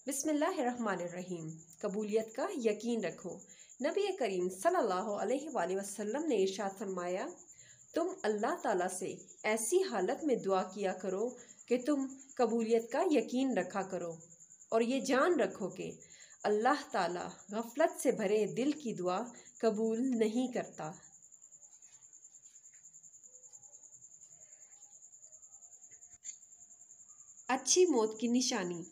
بسم اللہ الرحمن الرحیم۔ قبولیت کا یقین رکھو۔ نبی کریم صلی اللہ علیہ وآلہ وسلم نے ارشاد فرمایا، تم اللہ تعالیٰ سے ایسی حالت میں دعا کیا کرو کہ تم قبولیت کا یقین رکھا کرو، اور یہ جان رکھو کہ اللہ تعالیٰ غفلت سے بھرے دل کی دعا قبول نہیں کرتا۔ اچھی موت کی نشانی۔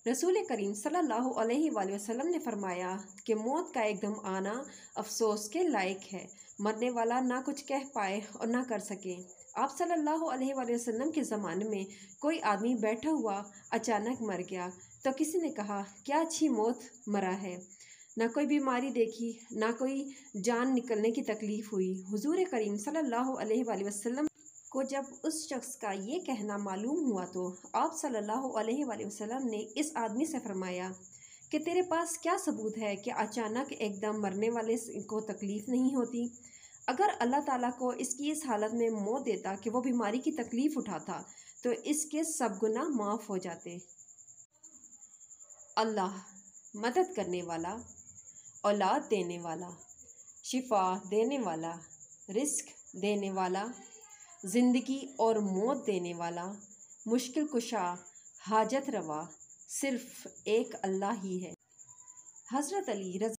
رسول کریم صلی اللہ علیہ وآلہ وسلم نے فرمایا کہ موت کا ایک دم آنا افسوس کے لائق ہے۔ مرنے والا نہ کچھ کہہ پائے اور نہ کر سکے۔ آپ صلی اللہ علیہ وآلہ وسلم کے زمانے میں کوئی آدمی بیٹھا ہوا اچانک مر گیا تو کسی نے کہا، کیا اچھی موت مرا ہے، نہ کوئی بیماری دیکھی، نہ کوئی جان نکلنے کی تکلیف ہوئی۔ حضور کریم صلی اللہ علیہ وآلہ وسلم کو جب اس شخص کا یہ کہنا معلوم ہوا تو آپ صلی اللہ علیہ وآلہ وسلم نے اس آدمی سے فرمایا کہ تیرے پاس کیا ثبوت ہے کہ اچانک ایک دم مرنے والے کو تکلیف نہیں ہوتی؟ اگر اللہ تعالیٰ کو اس کی اس حالت میں موت دیتا کہ وہ بیماری کی تکلیف اٹھاتا تو اس کے سب گناہ معاف ہو جاتے۔ اللہ مدد کرنے والا، اولاد دینے والا، شفا دینے والا، رزق دینے والا، زندگی اور موت دینے والا، مشکل کشا، حاجت روا، صرف ایک اللہ ہی ہے۔ حضرت علی رضی